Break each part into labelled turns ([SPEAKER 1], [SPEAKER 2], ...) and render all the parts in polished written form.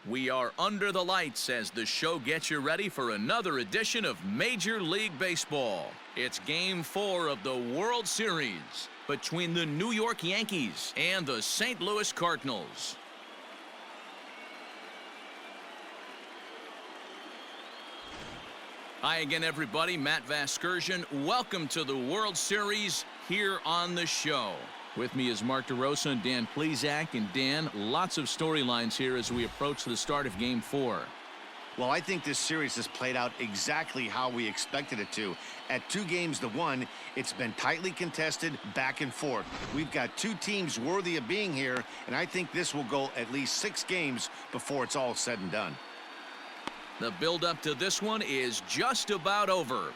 [SPEAKER 1] We are under the lights as the show gets you ready for another edition of Major League Baseball. It's Game 4 of the World Series between the New York Yankees and the St. Louis Cardinals. Hi again, everybody. Matt Vasgersian. Welcome to the World Series here on the show. With me is Mark DeRosa and Dan Plesac. And Dan, lots of storylines here as we approach the start of Game 4.
[SPEAKER 2] Well, I think this series has played out exactly how we expected it to. At 2-1, it's been tightly contested, back and forth. We've got two teams worthy of being here, and I think this will go at least 6 games before it's all said and done.
[SPEAKER 1] The build-up to this one is just about over.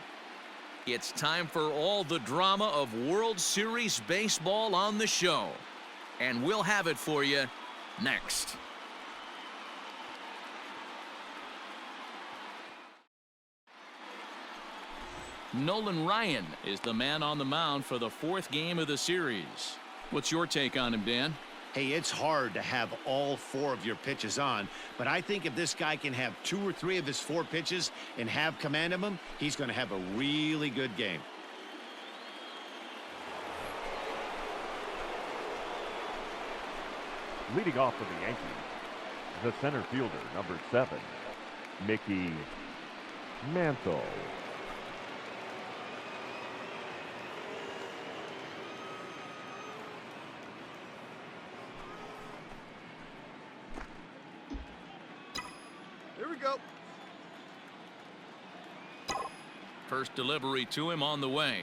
[SPEAKER 1] It's time for all the drama of World Series baseball on the show. And we'll have it for you next. Nolan Ryan is the man on the mound for the 4th game of the series. What's your take on him, Dan?
[SPEAKER 2] Hey, it's hard to have all 4 of your pitches on, but I think if this guy can have 2 or 3 of his 4 pitches and have command of them, he's going to have a really good game.
[SPEAKER 3] Leading off for the Yankees, the center fielder, number 7, Mickey Mantle.
[SPEAKER 1] First delivery to him on the way.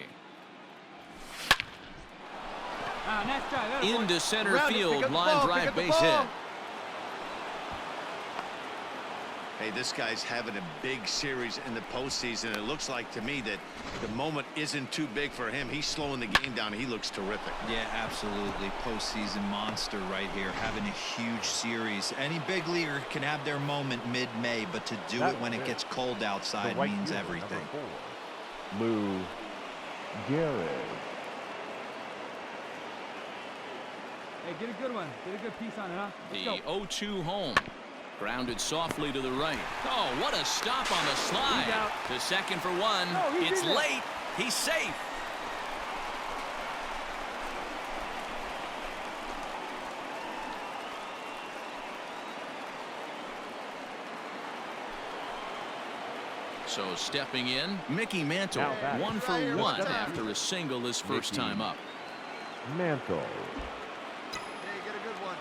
[SPEAKER 1] Into center field, line drive, base hit.
[SPEAKER 2] Hey, this guy's having a big series in the postseason. It looks like to me that the moment isn't too big for him. He's slowing the game down. He looks terrific.
[SPEAKER 4] Yeah, absolutely. Postseason monster right here, having a huge series. Any big leaguer can have their moment mid-May, but to do it when it gets cold outside means everything.
[SPEAKER 3] Lou Gehrig.
[SPEAKER 5] Hey, get a good one. Get a good piece on it, huh?
[SPEAKER 1] The 0-2 home. Grounded softly to the right. Oh, what a stop on the slide. To second for 1. It's late. He's safe. So stepping in, Mickey Mantle, 1 for 1 after a single his first time up.
[SPEAKER 3] Mantle.
[SPEAKER 2] Hey, get a good one.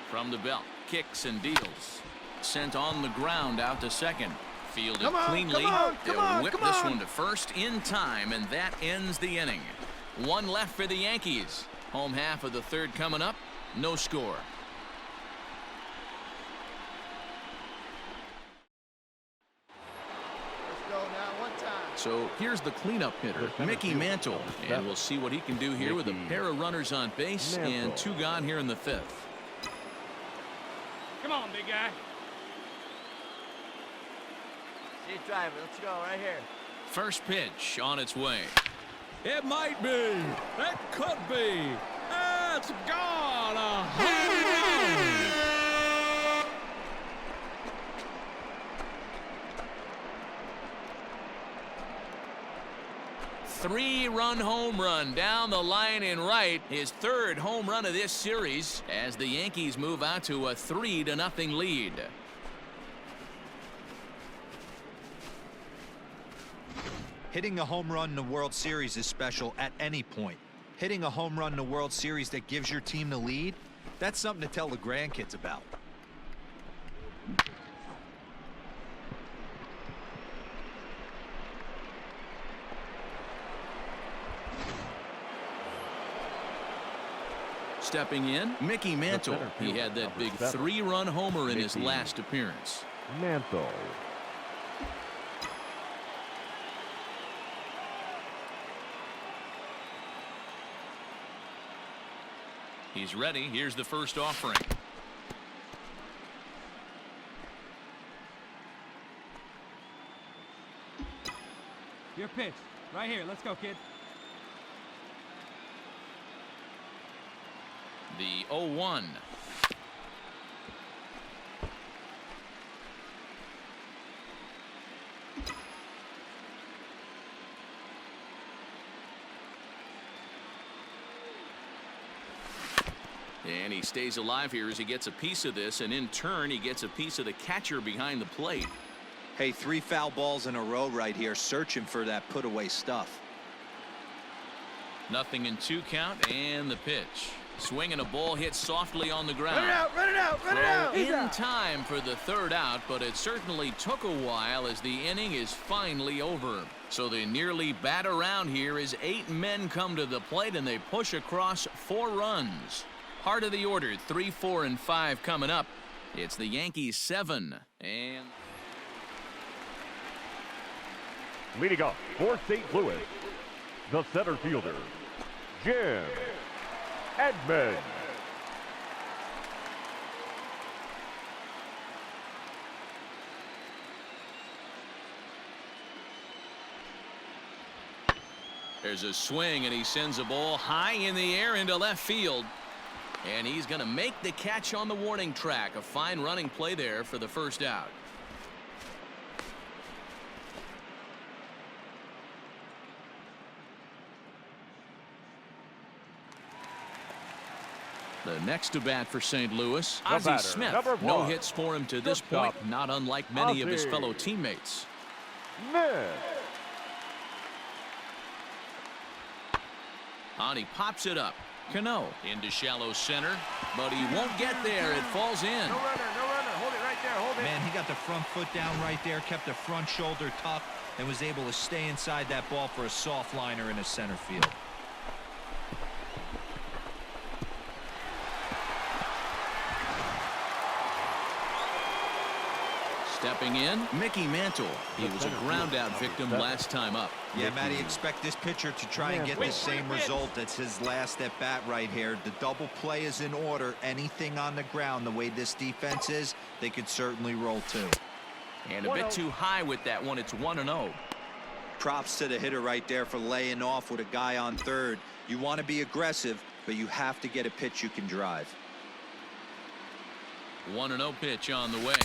[SPEAKER 1] From the belt, kicks and deals. Sent on the ground out to second. Fielded cleanly. They'll whip this one to first in time, and that ends the inning. 1 left for the Yankees. Home half of the 3rd coming up. No score. So here's the cleanup hitter, Mickey Mantle, and we'll see what he can do here with a pair of runners on base and 2 gone here in the 5th.
[SPEAKER 5] Come on, big guy.
[SPEAKER 6] See, driver, let's go right here.
[SPEAKER 1] First pitch on its way.
[SPEAKER 5] It might be. It could be. It's gone. A home run.
[SPEAKER 1] 3-run home run down the line in right. His 3rd home run of this series as the Yankees move out to a 3-0 lead.
[SPEAKER 4] Hitting a home run in the World Series is special at any point. Hitting a home run in the World Series that gives your team the lead, that's something to tell the grandkids about.
[SPEAKER 1] Stepping in, Mickey Mantle. He had that big 3-run homer in his last appearance.
[SPEAKER 3] Mantle.
[SPEAKER 1] He's ready. Here's the first offering.
[SPEAKER 5] Your pitch. Right here. Let's go, kid.
[SPEAKER 1] The 0-1. And he stays alive here as he gets a piece of this, and in turn he gets a piece of the catcher behind the plate.
[SPEAKER 4] Hey, 3 foul balls in a row right here, searching for that put away stuff.
[SPEAKER 1] 0-2 count, and the pitch. Swinging a ball hit softly on the ground.
[SPEAKER 6] Run it out, run it out, run it out.
[SPEAKER 1] In time for the 3rd out, but it certainly took a while as the inning is finally over. So they nearly bat around here as 8 men come to the plate and they push across 4 runs. Heart of the order, 3, 4, and 5 coming up. It's the Yankees 7. And
[SPEAKER 3] leading off for St. Louis, the center fielder, Jim Edmonds.
[SPEAKER 1] there's a swing, and he sends a ball high in the air into left field. And he's going to make the catch on the warning track. A fine running play there for the 1st out. The next to bat for St. Louis, Ozzie Smith. No hits for him to this point, not unlike many of his fellow teammates. And he pops it up. Cano into shallow center, but he won't get there. It falls in.
[SPEAKER 6] No runner, no runner. Hold it right there, hold it.
[SPEAKER 4] Man, he got the front foot down right there, kept the front shoulder tucked, and was able to stay inside that ball for a soft liner in the center field.
[SPEAKER 1] Stepping in, Mickey Mantle. He was a ground-out victim last time up.
[SPEAKER 4] Yeah, Matty, expect this pitcher to try and get the same result. That's his last at bat right here. The double play is in order. Anything on the ground, the way this defense is, they could certainly roll too.
[SPEAKER 1] And a bit too high with that one. It's 1-0.
[SPEAKER 4] Props to the hitter right there for laying off with a guy on third. You want to be aggressive, but you have to get a pitch you can drive.
[SPEAKER 1] 1-0 pitch on the way.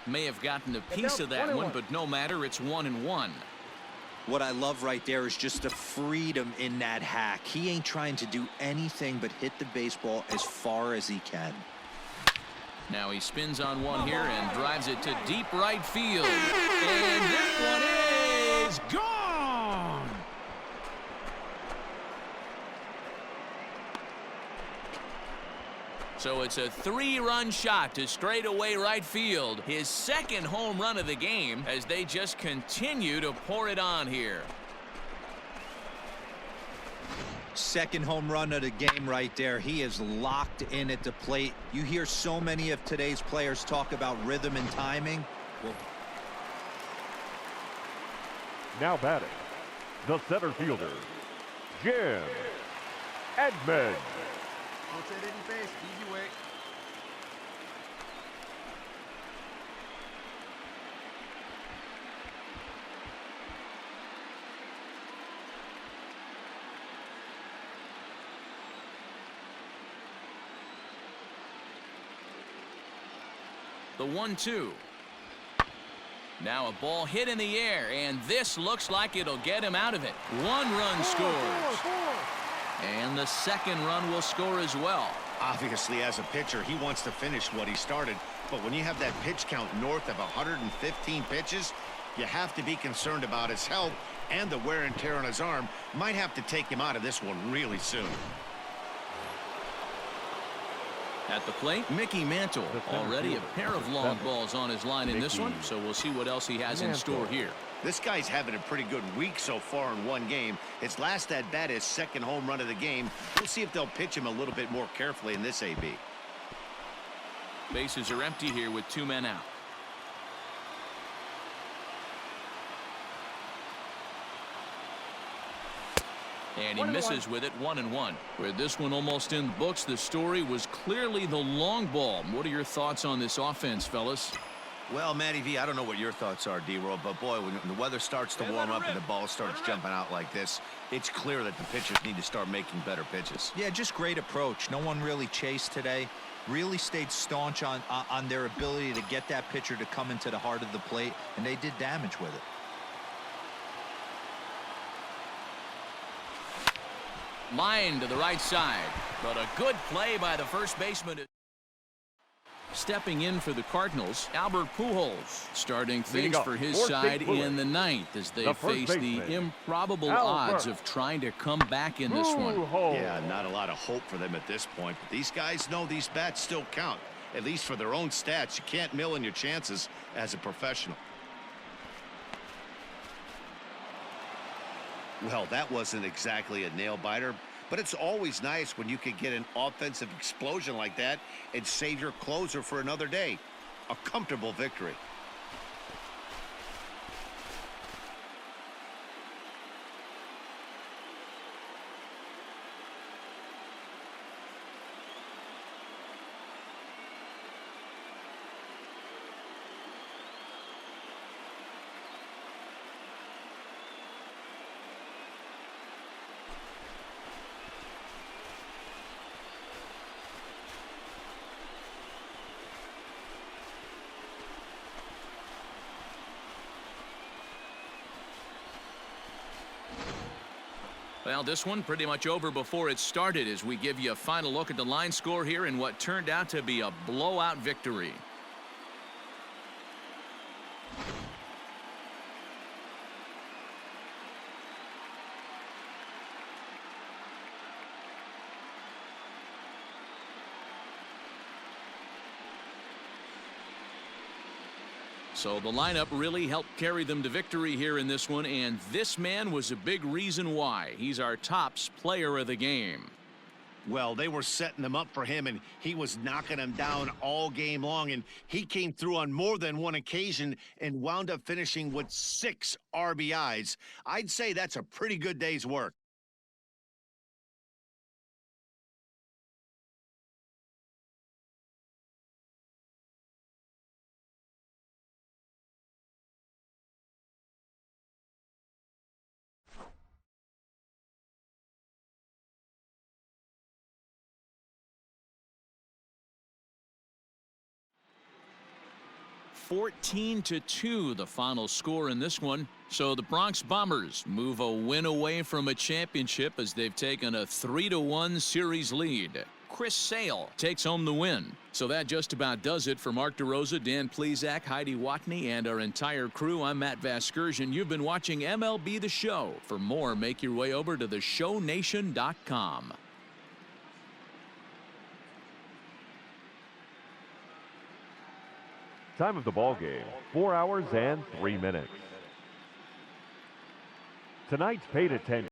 [SPEAKER 1] May have gotten a piece of that one, but no matter, it's 1-1.
[SPEAKER 4] What I love right there is just the freedom in that hack. He ain't trying to do anything but hit the baseball as far as he can.
[SPEAKER 1] Now he spins on one here and drives it to deep right field. And that one is gone! So it's a 3-run shot to straightaway right field. His 2nd home run of the game as they just continue to pour it on here.
[SPEAKER 4] 2nd home run of the game right there. He is locked in at the plate. You hear so many of today's players talk about rhythm and timing. Well,
[SPEAKER 3] now batting, the center fielder, Jim Edmonds.
[SPEAKER 6] Don't say it in face. Easy way.
[SPEAKER 1] The 1-2. Now a ball hit in the air, and this looks like it'll get him out of it. 1 run scores. And the 2nd run will score as well.
[SPEAKER 2] Obviously, as a pitcher, he wants to finish what he started. But when you have that pitch count north of 115 pitches, you have to be concerned about his health, and the wear and tear on his arm might have to take him out of this one really soon.
[SPEAKER 1] At the plate, Mickey Mantle. Already a pair of long balls on his line in this one, so we'll see what else he has in store here.
[SPEAKER 2] This guy's having a pretty good week so far in one game. His last at bat, his 2nd home run of the game. We'll see if they'll pitch him a little bit more carefully in this AB.
[SPEAKER 1] Bases are empty here with 2 men out. And he misses with it, 1-1. With this one almost in the books, the story was clearly the long ball. What are your thoughts on this offense, fellas?
[SPEAKER 2] Well, Matty V, I don't know what your thoughts are, D-Roll, but boy, when the weather starts to warm up and the ball starts jumping out like this, it's clear that the pitchers need to start making better pitches.
[SPEAKER 4] Yeah, just great approach. No one really chased today. Really stayed staunch on their ability to get that pitcher to come into the heart of the plate, and they did damage with it.
[SPEAKER 1] Line to the right side, but a good play by the first baseman. Stepping in for the Cardinals, Albert Pujols, starting things for his side in the ninth as they face the improbable odds of trying to come back in this one.
[SPEAKER 2] Yeah, not a lot of hope for them at this point, but these guys know these bats still count, at least for their own stats. You can't mill in your chances as a professional. Well, that wasn't exactly a nail-biter, but it's always nice when you can get an offensive explosion like that and save your closer for another day. A comfortable victory.
[SPEAKER 1] Well, this one pretty much over before it started as we give you a final look at the line score here in what turned out to be a blowout victory. So the lineup really helped carry them to victory here in this one, and this man was a big reason why. He's our tops player of the game.
[SPEAKER 2] Well, they were setting them up for him, and he was knocking them down all game long, and he came through on more than one occasion and wound up finishing with 6 RBIs. I'd say that's a pretty good day's work.
[SPEAKER 1] (14-2) the final score in this one. So the Bronx Bombers move a win away from a championship as they've taken a 3-1 series lead. Chris Sale takes home the win. So that just about does it for Mark DeRosa, Dan Plesac, Heidi Watney, and our entire crew. I'm Matt Vasgersian. You've been watching MLB The Show. For more, make your way over to theshownation.com.
[SPEAKER 3] Time of the ball game, 4 hours and 3 minutes. Tonight's paid attention.